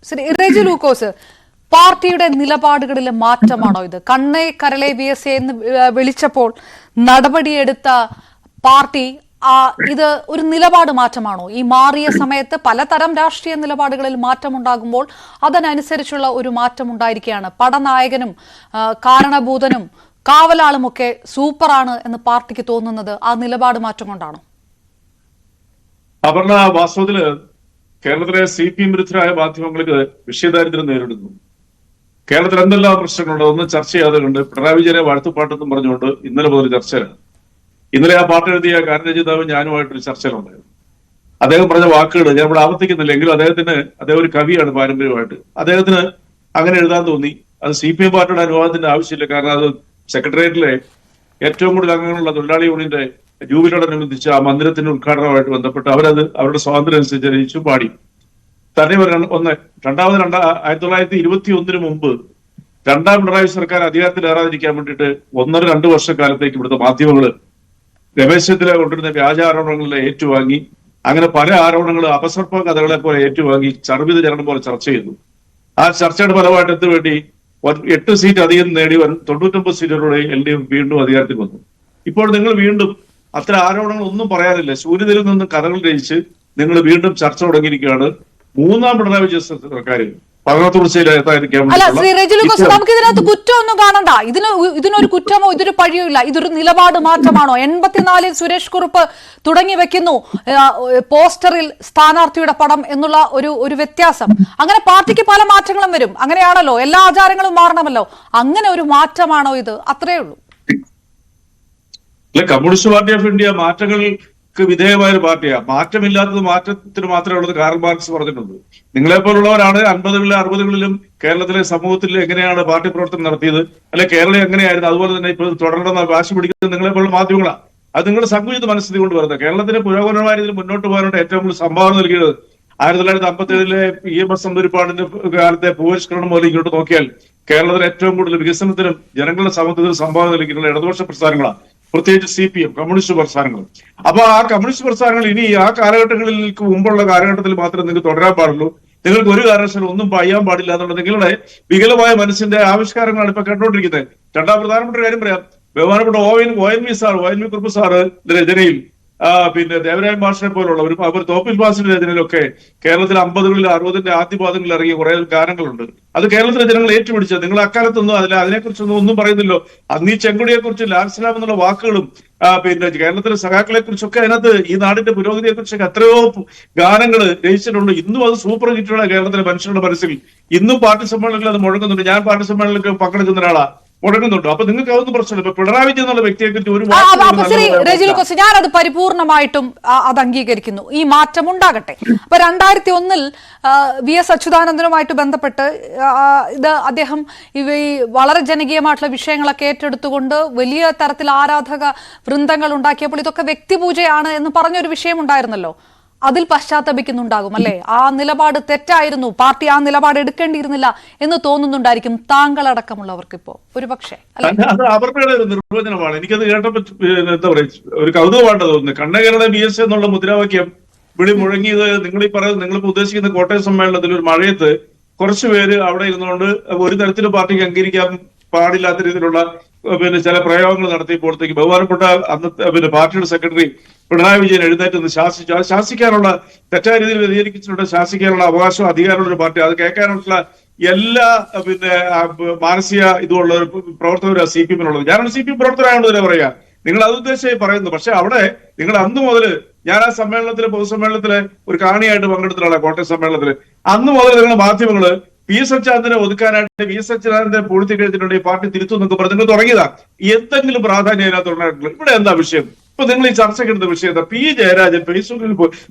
ശ്രീ റെജി ലൂക്കോസ്, പാർട്ടിയുടെ നിലപാടുകളിലെ മാറ്റമാണോ ഇത്? കണ്ണേ കരളെ VSA എന്ന് വിളിച്ചപ്പോൾ നടപടിയെടുത്ത പാർട്ടി ഇത് ഒരു നിലപാട് മാറ്റമാണോ? ഈ മാറിയ സമയത്ത് പലതരം രാഷ്ട്രീയ നിലപാടുകളിൽ മാറ്റമുണ്ടാകുമ്പോൾ അതിനനുസരിച്ചുള്ള ഒരു മാറ്റം ഉണ്ടായിരിക്കുകയാണ്. പടനായകനും കാരണഭൂതനും കാവലാളുമൊക്കെ സൂപ്പറാണ് എന്ന് പാർട്ടിക്ക് തോന്നുന്നത് ആ നിലപാട് മാറ്റം കൊണ്ടാണോ? അപർണ, വാസ്തവത്തില് കേരളത്തിലെ CPM വിരുദ്ധരായ മാധ്യമങ്ങൾക്ക് വിഷയദാരിദ്ര്യം നേരിടുന്നു. കേരളത്തിൽ എന്തെല്ലാം പ്രശ്നങ്ങളുണ്ട് ഒന്നും ചർച്ച ചെയ്യാതെ കൊണ്ട് പിണറായി വിജയനെ വാഴ്ത്തുപാട്ടെന്നും പറഞ്ഞുകൊണ്ട് ഇന്നലെ മുതൽ ചർച്ചയിലാണ്. ഇന്നലെ ആ പാട്ട് എഴുതിയ ഗാനരചയിതാവ് ഞാനുമായിട്ടൊരു ചർച്ചയിലുണ്ടായിരുന്നു. അദ്ദേഹം പറഞ്ഞ വാക്കുകൾ ഞാൻ ഇവിടെ ആവർത്തിക്കുന്നില്ല, എങ്കിലും അദ്ദേഹം ഒരു കവിയാണ് പാരമ്പര്യമായിട്ട്. അദ്ദേഹത്തിന് അങ്ങനെ എഴുതാൻ തോന്നി. അത് CPM പാർട്ടിയുടെ അനുവാദത്തിന്റെ ആവശ്യമില്ല. കാരണം അത് സെക്രട്ടേറിയറ്റിലെ ഏറ്റവും കൂടുതൽ അംഗങ്ങളുള്ള തൊഴിലാളി യൂണിയന്റെ ജൂബിലിയോടനുബന്ധിച്ച് ആ മന്ദിരത്തിന്റെ ഉദ്ഘാടനവുമായിട്ട് ബന്ധപ്പെട്ട് അവരുടെ സ്വാതന്ത്ര്യം അനുസരിച്ച് രചിച്ചു പാടി. തന്നെ രണ്ടാമത് 1921 മുമ്പ് രണ്ടാം പിണറായി സർക്കാർ അധികാരത്തിലേറാതിരിക്കാൻ വേണ്ടിയിട്ട് 1.5-2 വർഷക്കാലത്തേക്ക് ഇവിടുത്തെ മാധ്യമങ്ങള് രമേശ് ചെന്നിത്തല കൊണ്ടിരുന്ന വ്യാജ ആരോപണങ്ങളെ ഏറ്റുവാങ്ങി, അങ്ങനെ പല ആരോപണങ്ങളും അപസർപ്പ കഥകളെ പോലെ ഏറ്റുവാങ്ങി ചർവിത ചരണം പോലെ ചർച്ച ചെയ്തു. ആ ചർച്ചയുടെ ഫലമായിട്ട് എന്തുവേണ്ടി 8 സീറ്റ് അധികം നേടി 99 സീറ്റുകളുടെ LDF വീണ്ടും അധികാരത്തിൽ വന്നു. ഇപ്പോൾ നിങ്ങൾ വീണ്ടും അത്ര ആരോപണങ്ങൾ ഒന്നും പറയാനില്ല, ശൂന്യതയിൽ നിന്നും കഥകൾ രചിച്ച് നിങ്ങൾ വീണ്ടും ചർച്ച തുടങ്ങിയിരിക്കുകയാണ്. മൂന്നാം പിണറായി വിജയൻ സർക്കാർ അല്ല ശ്രീ റെജി ലൂക്കോസ്, നമുക്ക് ഇതിനകത്ത് കുറ്റമൊന്നും കാണണ്ട. ഇതിനൊരു കുറ്റമോ ഇതൊരു പഴിയോ ഇല്ല. ഇതൊരു നിലപാട് മാറ്റമാണോ? 84-ൽ സുരേഷ് കുറുപ്പ് തുടങ്ങി വെക്കുന്നു പോസ്റ്ററിൽ സ്ഥാനാർത്ഥിയുടെ പടം എന്നുള്ള ഒരു വ്യത്യാസം. അങ്ങനെ പാർട്ടിക്ക് പല മാറ്റങ്ങളും വരും. അങ്ങനെയാണല്ലോ, എല്ലാ ആചാരങ്ങളും മാറണമല്ലോ. അങ്ങനെ ഒരു മാറ്റമാണോ ഇത്? അത്രയേ ഉള്ളൂ. കമ്മ്യൂണിസ്റ്റ് പാർട്ടി ഓഫ് ഇന്ത്യ മാറ്റങ്ങൾക്ക് വിധേയമായ ഒരു പാർട്ടിയാണ്. മാറ്റമില്ലാത്തത് മാറ്റത്തിന് മാത്രമേ ഉള്ളത് കാർൽ മാർക്സ് പറഞ്ഞിട്ടുണ്ട്. നിങ്ങളെപ്പോലുള്ളവരാണ് 50-കളിലും 60-കളിലും കേരളത്തിലെ സമൂഹത്തിൽ എങ്ങനെയാണ് പാർട്ടി പ്രവർത്തനം നടത്തിയത്, അല്ലെ കേരളം എങ്ങനെയായിരുന്നു, അതുപോലെ തന്നെ ഇപ്പോൾ തുടരണമെന്ന് വാശി പിടിക്കുന്നത് നിങ്ങളെപ്പോലുള്ള മാധ്യമങ്ങളാണ്. അത് നിങ്ങളുടെ സങ്കുചിത മനസ്ഥിതി കൊണ്ട് വരുന്നത്. കേരളത്തിന് പുരോഗമനമായ രീതിയിൽ മുന്നോട്ട് പോകാനായിട്ട് ഏറ്റവും കൂടുതൽ സംഭാവന നൽകിയത് 1957-ലെ EMS നമ്പൂതിരിപ്പാടിന്റെ കാലത്തെ ഭൂപരിഷ്കരണം മുതൽ ഇങ്ങോട്ട് നോക്കിയാൽ കേരളത്തിൽ ഏറ്റവും കൂടുതൽ വികസനത്തിനും ജനങ്ങളുടെ സമത്വത്തിനും സംഭാവന നൽകിയിട്ടുള്ള ഇടതുപക്ഷ പ്രസ്ഥാനങ്ങളാണ്, പ്രത്യേകിച്ച് CPM കമ്മ്യൂണിസ്റ്റ് പ്രസ്ഥാനങ്ങൾ. അപ്പൊ ആ കമ്മ്യൂണിസ്റ്റ് പ്രസ്ഥാനങ്ങൾ ഇനി ആ കാലഘട്ടങ്ങളിലേക്ക് മുമ്പുള്ള കാലഘട്ടത്തിൽ മാത്രമേ നിങ്ങൾക്ക് തുടരാൻ പാടുള്ളൂ. നിങ്ങൾക്ക് ഒരു കാരണവശാലും ഒന്നും ചെയ്യാൻ പാടില്ല എന്നുള്ള നിങ്ങളുടെ വികലമായ മനസ്സിന്റെ ആവിഷ്കാരങ്ങളാണ് ഇപ്പൊ കേട്ടോണ്ടിരിക്കുന്നത്. രണ്ടാം പ്രധാനപ്പെട്ട കാര്യം പറയാം. ബഹുമാനപ്പെട്ട ONV കുറുപ്പ് സാറ് രചനയിൽ പിന്നെ ദേവരായ മാഷിനെ പോലുള്ള ഒരു തോപ്പിൽ മാഷിന്റെ രചനയിലൊക്കെ കേരളത്തിൽ 50-കളിൽ 60-ന്റെ ആദ്യപാദങ്ങളിൽ ഇറങ്ങിയ കുറെ ഗാനങ്ങളുണ്ട്. അത് കേരളത്തിലെ ജനങ്ങൾ ഏറ്റുപിടിച്ചത്. നിങ്ങൾ അക്കാലത്തൊന്നും അതിനെക്കുറിച്ചൊന്നും ഒന്നും പറയുന്നില്ലോ. അന്ന് ഈ ചെങ്കൊടിയെ കുറിച്ച് ലാൽസലാം എന്നുള്ള വാക്കുകളും പിന്നെ കേരളത്തിലെ സഖാക്കളെ കുറിച്ചൊക്കെ അതിനകത്ത് ഈ നാടിന്റെ പുരോഗതിയെ കുറിച്ചൊക്കെ എത്രയോ ഗാനങ്ങൾ രചിച്ചിട്ടുണ്ട്. ഇന്നും അത് സൂപ്പർ ഹിറ്റുള്ള കേരളത്തിലെ മനുഷ്യരുടെ മനസ്സിൽ ഇന്നും പാർട്ടി സമ്മേളനങ്ങളിൽ അത് മുഴങ്ങുന്നുണ്ട്. ഞാൻ പാർട്ടി സമ്മേളനത്തിൽ പങ്കെടുക്കുന്ന ഒരാളാ, മുടങ്ങുന്നുണ്ടോ? അപ്പൊ നിങ്ങൾക്ക് അതൊന്നും പ്രശ്നമില്ല. ഇപ്പൊ പിണറായി വിജയൻ എന്നുള്ള വ്യക്തിയെ കുറിച്ച് ഒരു ഞാനത് പരിപൂർണമായിട്ടും അത് അംഗീകരിക്കുന്നു. ഈ മാറ്റം ഉണ്ടാകട്ടെ. അപ്പൊ 2001-ൽ VS അച്യുതാനന്ദനുമായിട്ട് ബന്ധപ്പെട്ട് ഇത് അദ്ദേഹം ഈ വളരെ ജനകീയമായിട്ടുള്ള വിഷയങ്ങളൊക്കെ ഏറ്റെടുത്തുകൊണ്ട് വലിയ തരത്തിൽ ആരാധക വൃന്ദങ്ങൾ ഉണ്ടാക്കിയപ്പോൾ ഇതൊക്കെ വ്യക്തിപൂജയാണ് എന്ന് പറഞ്ഞൊരു വിഷയം ഉണ്ടായിരുന്നല്ലോ. അതിൽ പശ്ചാത്തപിക്കുന്നുണ്ടാകും അല്ലെ? ആ നിലപാട് തെറ്റായിരുന്നു, പാർട്ടി ആ നിലപാട് എടുക്കേണ്ടിയിരുന്നില്ല എന്ന് തോന്നുന്നുണ്ടായിരിക്കും താങ്കളടക്കമുള്ളവർക്ക് ഇപ്പോ ഒരു പക്ഷേ. അത് അവരുടെ ഒരു നിർവചനമാണ്. എനിക്കത് കേട്ടപ്പോ എന്താ പറയുക, ഒരു കൗതുകമായിട്ട് തോന്നുന്നത്. കണ്ണകേരള VS എന്നുള്ള മുദ്രാവാക്യം വിളി മുഴങ്ങിയത് നിങ്ങളിപ്പോ ഉദ്ദേശിക്കുന്ന കോട്ടയം സമ്മേളനത്തിൽ ഒരു മഴയത്ത് കുറച്ചുപേര് അവിടെ ഇരുന്നുകൊണ്ട് ഒരു തരത്തിലും പാർട്ടിക്ക് അംഗീകരിക്കാൻ പാടില്ലാത്ത രീതിയിലുള്ള പിന്നെ ചില പ്രയോഗങ്ങൾ നടത്തിയപ്പോഴത്തേക്ക് ബഹുമാനപ്പെട്ട അന്നത്തെ പാർട്ടിയുടെ സെക്രട്ടറി പിണറായി വിജയൻ എഴുന്നേറ്റ് ശാസിച്ചു. അത് ശാസിക്കാനുള്ള തെറ്റായ രീതിയിൽ വ്യതിചരിച്ചിട്ടുണ്ട്. ശാസിക്കാനുള്ള അവകാശം അധികാരമുള്ള ഒരു പാർട്ടി, അത് കേൾക്കാനുള്ള എല്ലാ പിന്നെ മാനസിക ഇതുള്ള ഒരു പ്രവർത്തകരാണ് CPM-നുള്ളത്. ഞാനൊരു CPM പ്രവർത്തകരാണെന്ന് തന്നെ പറയാ. നിങ്ങൾ അത് ഉദ്ദേശിച്ചായി പറയുന്നു. പക്ഷെ അവിടെ നിങ്ങൾ അന്ന് മുതൽ ഞാൻ ആ പൊതുസമ്മേളനത്തിലെ ഒരു കാണിയായിട്ട് പങ്കെടുത്തിട്ടുള്ള കോട്ടയം സമ്മേളനത്തില് അന്ന് മുതൽ നിങ്ങളുടെ മാധ്യമങ്ങള് VS അച്യുതാനന്ദനെ ഒതുക്കാനായിട്ട് VS അച്യുതാനന്ദനെ പൂഴ്ത്തി കഴിച്ചിട്ടുണ്ട്, ഈ പാർട്ടി തിരുത്തു എന്നൊക്കെ പറഞ്ഞ് നിങ്ങൾ തുടങ്ങിയതാ. എന്തെങ്കിലും പ്രാധാന്യം അതിനകത്തുണ്ടായിട്ടുള്ളൂ? ഇവിടെ എന്താ വിഷയം? ഇപ്പൊ നിങ്ങൾ ഈ ചർച്ചയ്ക്കെടുത്ത വിഷയം എന്താ? P ജയരാജൻ ഫേസ്ബുക്കിൽ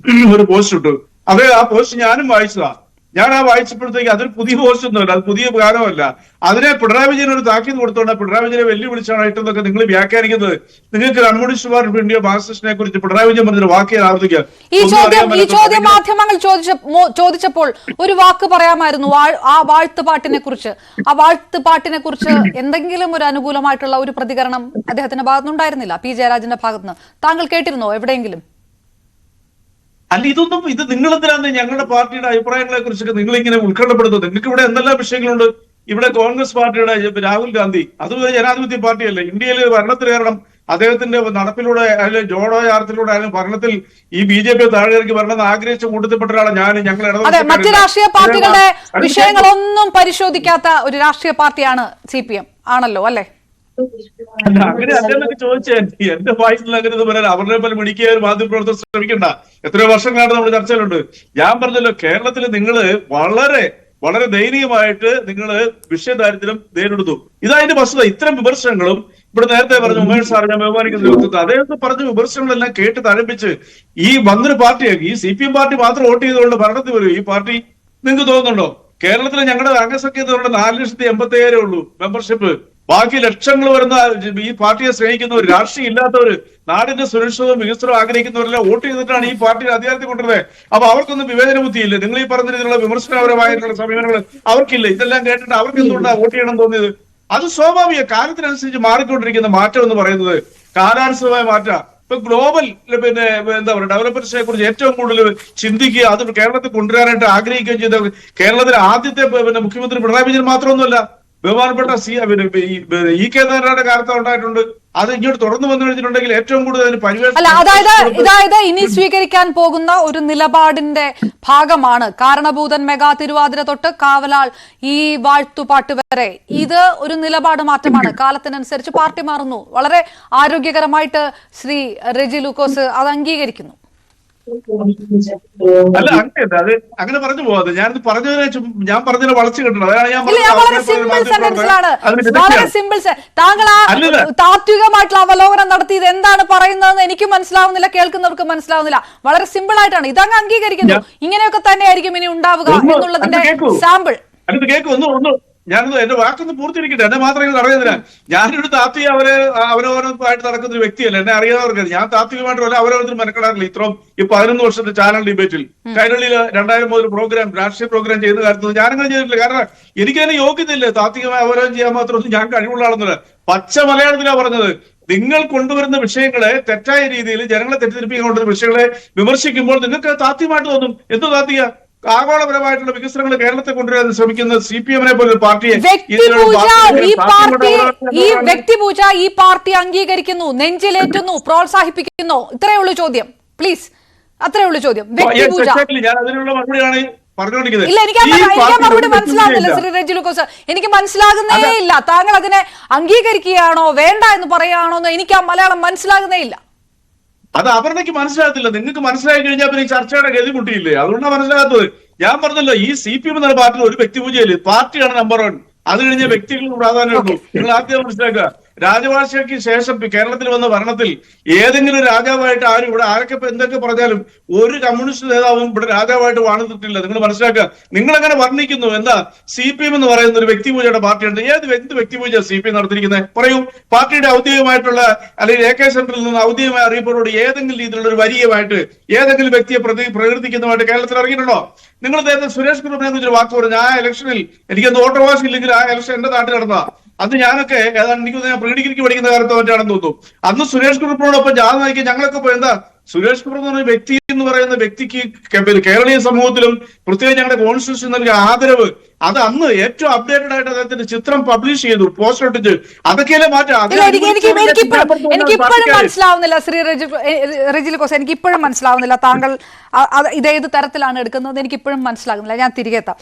ഒരു പോസ്റ്റ് ഇട്ടു. അതേ ആ പോസ്റ്റ് ഞാനും വായിച്ചതാ. ഞാൻ ആ വായിച്ചപ്പോഴത്തേക്ക് അതൊരു പുതിയ പോസ്റ്റ് ഒന്നുമല്ല, അത് പുതിയ ഗാനമല്ല. അതിനെ പിണറായി വിജയൻ ഒരു താക്കീത് കൊടുത്തോണ്ട് പിണറായി വിജയനെ വെല്ലുവിളിച്ചാണ് ഇട്ടെന്നൊക്കെ നിങ്ങൾ വ്യാഖ്യാനിക്കുന്നത്. നിങ്ങൾക്ക് കമ്മ്യൂണിസ്റ്റ് പാർട്ടി ഇന്ത്യ മാർക്സിസ്റ്റിനെ കുറിച്ച് പിണറായി വിജയൻ പറഞ്ഞൊരു വാക്ക് ഞാൻ ആവർത്തിക്കാം. ഈ ചോദ്യം മാധ്യമങ്ങൾ ചോദിച്ചപ്പോൾ ഒരു വാക്ക് പറയാമായിരുന്നു ആ വാഴ്ത്തുപാട്ടിനെ കുറിച്ച്. ആ വാഴ്ത്തുപാട്ടിനെ കുറിച്ച് എന്തെങ്കിലും ഒരു അനുകൂലമായിട്ടുള്ള ഒരു പ്രതികരണം അദ്ദേഹത്തിന്റെ ഭാഗത്തുനിന്നുണ്ടായിരുന്നില്ല, P ജയരാജന്റെ ഭാഗത്തുനിന്ന്. താങ്കൾ കേട്ടിരുന്നോ എവിടെയെങ്കിലും? അല്ല ഇത് നിങ്ങൾ എന്തിനാണ് ഞങ്ങളുടെ പാർട്ടിയുടെ അഭിപ്രായങ്ങളെ കുറിച്ചൊക്കെ നിങ്ങൾ ഇങ്ങനെ ഉത്കണ്ഠപ്പെടുത്തുന്നത്? നിങ്ങൾക്ക് ഇവിടെ എന്തെല്ലാം വിഷയങ്ങളുണ്ട്. ഇവിടെ കോൺഗ്രസ് പാർട്ടിയുടെ രാഹുൽ ഗാന്ധി അതൊരു ജനാധിപത്യ പാർട്ടിയല്ലേ? ഇന്ത്യയിൽ ഭരണത്തിൽ കയറണം, അദ്ദേഹത്തിന്റെ നടപ്പിലൂടെ അല്ലെങ്കിൽ ജോഡോ യാത്രത്തിലൂടെ ആയാലും ഭരണത്തിൽ ഈ BJP താഴെ ഇറക്കി വരണമെന്ന് ആഗ്രഹിച്ച കൂട്ടത്തിൽപ്പെട്ട ഒരാളാണ് ഞാൻ. അതെ, മറ്റ് രാഷ്ട്രീയ പാർട്ടികളുടെ വിഷയങ്ങളൊന്നും പരിശോധിക്കാത്ത ഒരു രാഷ്ട്രീയ പാർട്ടിയാണ് CPM ആണല്ലോ അല്ലെ? അല്ല, അങ്ങനെ അല്ലെന്നൊക്കെ ചോദിച്ചാൽ എന്റെ വായിച്ചില്ല അങ്ങനെ പറയാൻ. അവരുടെ പോലെ മിടിക്കുക മാധ്യമപ്രവർത്തകർ ശ്രമിക്കണ്ട. എത്രയോ വർഷങ്ങളാണ് നമ്മുടെ ചർച്ചയിലുണ്ട്. ഞാൻ പറഞ്ഞല്ലോ, കേരളത്തിൽ നിങ്ങൾ വളരെ വളരെ ദയനീയമായിട്ട് നിങ്ങൾ വിഷയദാരിദ്ര്യം നേരിടുന്നു. ഇതതിന്റെ വസ്തുത. ഇത്തരം വിമർശനങ്ങളും ഇവിടെ നേരത്തെ പറഞ്ഞ ഉമേഷ് സാർ, ഞാൻ ബഹുമാനിക്കുന്ന നേതൃത്വം, അദ്ദേഹത്തെ പറഞ്ഞ വിമർശനങ്ങളെല്ലാം കേട്ട് തഴപ്പിച്ച് ഈ വന്നൊരു പാർട്ടിയാക്കി ഈ CPM പാർട്ടി മാത്രം വോട്ട് ചെയ്തുകൊണ്ട് ഭരണത്തിൽ വരും ഈ പാർട്ടി. നിങ്ങൾക്ക് തോന്നുന്നുണ്ടോ? കേരളത്തിലെ ഞങ്ങളുടെ അംഗസംഖ്യ 4,85,000 ഉള്ളൂ മെമ്പർഷിപ്പ്. ബാക്കി ലക്ഷങ്ങൾ വരുന്ന ഈ പാർട്ടിയെ സ്നേഹിക്കുന്നവർ, രാഷ്ട്രീയം ഇല്ലാത്തവര്, നാടിന്റെ സുരക്ഷിതവും വികസനവും ആഗ്രഹിക്കുന്നവരെല്ലാം വോട്ട് ചെയ്തിട്ടാണ് ഈ പാർട്ടി അധികാരത്തിൽ കൊണ്ടുവരുന്നത്. അപ്പൊ അവർക്കൊന്നും വിവേചന ബുദ്ധിയില്ല. നിങ്ങൾ ഈ പറഞ്ഞ രീതിയിലുള്ള വിമർശനപരമായിട്ടുള്ള സമീപനങ്ങൾ അവർക്കില്ല. ഇതെല്ലാം കേട്ടിട്ട് അവർക്ക് എന്തുകൊണ്ടാണ് വോട്ട് ചെയ്യണം തോന്നിയത്? അത് സ്വാഭാവിക കാലത്തിനനുസരിച്ച് മാറിക്കൊണ്ടിരിക്കുന്ന മാറ്റം എന്ന് പറയുന്നത് കാലാനുസൃതമായ മാറ്റം. ഇപ്പൊ ഗ്ലോബൽ എന്താ പറയുക ഡെവലപ്മെന്റ്സിനെ കുറിച്ച് ഏറ്റവും കൂടുതൽ ചിന്തിക്കുക, അത് കേരളത്തിൽ കൊണ്ടുവരാനായിട്ട് ആഗ്രഹിക്കുകയും ചെയ്ത കേരളത്തിലെ ആദ്യത്തെ മുഖ്യമന്ത്രി പിണറായി വിജയൻ മാത്രമൊന്നുമല്ല, ബഹുമാനപ്പെട്ട EK നായരുടെ കാലത്ത് ഉണ്ടായിട്ടുണ്ട്. അത് ഇങ്ങോട്ട് തുടർന്ന് വന്നു കഴിഞ്ഞിട്ടുണ്ടെങ്കിൽ ഏറ്റവും കൂടുതൽ അതിന് അല്ല, അതായത് ഇനി സ്വീകരിക്കാൻ പോകുന്ന ഒരു നിലപാടിന്റെ ഭാഗമാണ് കാരണഭൂതൻ മെഗാ തിരുവാതിര തൊട്ട് കാവലാൾ ഈ വാഴ്ത്തുപാട്ട് വരെ. ഇത് ഒരു നിലപാട് മാറ്റമാണ്. കാലത്തിനനുസരിച്ച് പാർട്ടി മാറുന്നു. വളരെ ആരോഗ്യകരമായിട്ട് ശ്രീ റെജി ലൂക്കോസ് അത് അംഗീകരിക്കുന്നു. അല്ല, അങ്ങനെയല്ല, അത് അങ്ങനെ പറഞ്ഞു പോവാതെ ഞാനത് ഞാൻ പറഞ്ഞതിനെ വളച്ചു കിട്ടണം. അതാണ് ഞാൻ വളരെ സിമ്പിൾ. താങ്കൾ ആ താത്വികമായിട്ടുള്ള അവലോകനം നടത്തിയത് എന്താണ് പറയുന്നതെന്ന് എനിക്ക് മനസ്സിലാവുന്നില്ല, കേൾക്കുന്നവർക്ക് മനസ്സിലാവുന്നില്ല. വളരെ സിമ്പിൾ ആയിട്ടാണ് ഇതങ്ങ് അംഗീകരിക്കുന്നു. ഇങ്ങനെയൊക്കെ തന്നെയായിരിക്കും ഇനി ഉണ്ടാവുക എന്നുള്ളതിന്റെ സാമ്പിൾ. അടുത്ത് കേൾക്കും. ഞാനത് എന്റെ വാക്കൊന്ന് പൂർത്തിരിക്കട്ടെ. എന്നെ മാത്രം ഇത് അറിയുന്നില്ല. ഞാനൊരു താത്വിക അവരോധനമായിട്ട് നടക്കുന്ന ഒരു വ്യക്തിയല്ല. എന്നെ അറിയാത്തവർക്ക് ഞാൻ താത്വികമായിട്ട് അവരോധനം മെനക്കെടാറില്ല. ഇത്രയും ഈ 11 വർഷത്തെ ചാനൽ ഡിബേറ്റിൽ കൈരളിയിൽ 2000 മുതൽ രാഷ്ട്രീയ പ്രോഗ്രാം ചെയ്യുന്ന കാര്യത്തിൽ ഞാനങ്ങനെ ചെയ്തിട്ടില്ല. കാരണം എനിക്കതിന് യോഗ്യതയില്ല. താത്വികമായി അവരോധനം ചെയ്യാൻ മാത്രമൊന്നും ഞാൻ കഴിവുള്ള ആളെന്നില്ല. പച്ച മലയാളത്തിലാണ് പറഞ്ഞത്. നിങ്ങൾ കൊണ്ടുവരുന്ന വിഷയങ്ങളെ തെറ്റായ രീതിയിൽ ജനങ്ങളെ തെറ്റിദ്ധരിപ്പിക്കാൻ കൊണ്ടുവരുന്ന വിഷയങ്ങളെ വിമർശിക്കുമ്പോൾ നിങ്ങൾക്ക് താത്വികമായിട്ട് തോന്നും. എന്ത് താത്വിക? ആഗോളപരമായിട്ടുള്ള വികസനങ്ങൾ കേരളത്തിൽ കൊണ്ടുവരാൻ ശ്രമിക്കുന്ന CPM പോലെ പാർട്ടിയെ വ്യക്തിപൂജ ഈ പാർട്ടി അംഗീകരിക്കുന്നു, നെഞ്ചിലേറ്റുന്നു, പ്രോത്സാഹിപ്പിക്കുന്നു. ഇത്രയേ ഉള്ളൂ ചോദ്യം. പ്ലീസ്, അത്രയേ ഉള്ളൂ ചോദ്യം. വ്യക്തിപൂജ. ഞാൻ അതിനുള്ള മറുപടിയാണ് പറഞ്ഞുകൊണ്ടിരിക്കുന്നത്. ഇല്ല, എനിക്ക് മറുപടി മനസ്സിലാകുന്നില്ല ശ്രീ റെജി ലൂക്കോസ്. എനിക്ക് മനസ്സിലാകുന്നേ ഇല്ല. താങ്കൾ അതിനെ അംഗീകരിക്കുകയാണോ വേണ്ട എന്ന് പറയുകയാണോ എന്ന് എനിക്ക് ആ മലയാളം മനസ്സിലാകുന്നേ ഇല്ല. അത് അവർക്ക് മനസ്സിലാകത്തില്ല. നിങ്ങൾക്ക് മനസ്സിലായി കഴിഞ്ഞാൽ പിന്നെ ഈ ചർച്ചയുടെ ഗതി മുട്ടിയില്ലേ? അതുകൊണ്ടാണ് മനസ്സിലാകാത്തത്. ഞാൻ പറഞ്ഞല്ലോ, ഈ CPM എന്ന പാർട്ടിയിൽ ഒരു വ്യക്തിപൂജയില്ല. പാർട്ടിയാണ് നമ്പർ 1. അത് കഴിഞ്ഞ വ്യക്തികൾക്ക് പ്രാധാന്യമുള്ളൂ. നിങ്ങൾ ആദ്യം മനസ്സിലാക്കുക. രാജവാഴ്ചയ്ക്ക് ശേഷം കേരളത്തിൽ വന്ന ഭരണത്തിൽ ഏതെങ്കിലും രാജാവായിട്ട് ആരും ഇവിടെ ആരൊക്കെ എന്തൊക്കെ പറഞ്ഞാലും ഒരു കമ്മ്യൂണിസ്റ്റ് നേതാവും ഇവിടെ രാജാവായിട്ട് വാണിട്ടില്ല. നിങ്ങൾ മനസ്സിലാക്കുക. നിങ്ങൾ എങ്ങനെ വർണ്ണിക്കുന്നു? എന്താ CPM എന്ന് പറയുന്ന ഒരു വ്യക്തിപൂജയുടെ പാർട്ടിയുണ്ട്? എന്ത് വ്യക്തിപൂജ CPM നടത്തിയിരിക്കുന്നത്? പറയൂ. പാർട്ടിയുടെ ഔദ്യോഗികമായിട്ടുള്ള അല്ലെങ്കിൽ AK സെന്ററിൽ നിന്ന് ഔദ്യോഗികമായ അറിയിപ്പോട് ഏതെങ്കിലും രീതിയിലുള്ള ഒരു വരികമായിട്ട് ഏതെങ്കിലും വ്യക്തിയെ പ്രകീർത്തിക്കുന്നതായിട്ട് കേരളത്തിൽ ഇറങ്ങിയിട്ടുണ്ടോ? നിങ്ങൾ നേരത്തെ സുരേഷ് കുറുപ്പിനെ കുറിച്ചൊരു വാക്ക് പറഞ്ഞു. ആ ഇലക്ഷനിൽ എനിക്കൊന്ന് വോട്ടവകാശം ഇല്ലെങ്കിൽ ആ ഇലക്ഷൻ എന്റെ നാട്ടിൽ നടന്നതാ. അന്ന് ഞാനൊക്കെ ഏതാണ്ട് ഞാൻ പ്രീ ഡിഗ്രിക്ക് പഠിക്കുന്ന കാലത്ത് മറ്റാണെന്ന് തോന്നുന്നു. അന്ന് സുരേഷ് കുറുപ്പിനോടൊപ്പം ജാഥ നയിക്കാൻ ഞങ്ങളൊക്കെ എന്താ സുരേഷ് കുറുപ്പ് എന്ന് വ്യക്തി എന്ന് പറയുന്ന വ്യക്തിക്ക് കേരളീയ സമൂഹത്തിലും പ്രത്യേകിച്ച് ഞങ്ങളുടെ കോൺസ്റ്റിറ്റ്യൂഷൻ നൽകിയ ആദരവ്, അത് അന്ന് ഏറ്റവും അപ്ഡേറ്റഡ് ആയിട്ട് അദ്ദേഹത്തിന്റെ ചിത്രം പബ്ലിഷ് ചെയ്തു, പോസ്റ്റർ ഒട്ടിച്ച്. അതൊക്കെയല്ലേ മാറ്റം. എനിക്കിപ്പോഴും മനസ്സിലാവുന്നില്ല ശ്രീ റെജി ലൂക്കോസ്. എനിക്കിപ്പോഴും മനസ്സിലാവുന്നില്ല താങ്കൾ ഇതേത് തരത്തിലാണ് എടുക്കുന്നത്. എനിക്കിപ്പോഴും മനസ്സിലാകുന്നില്ല. ഞാൻ തിരികെ എത്താം.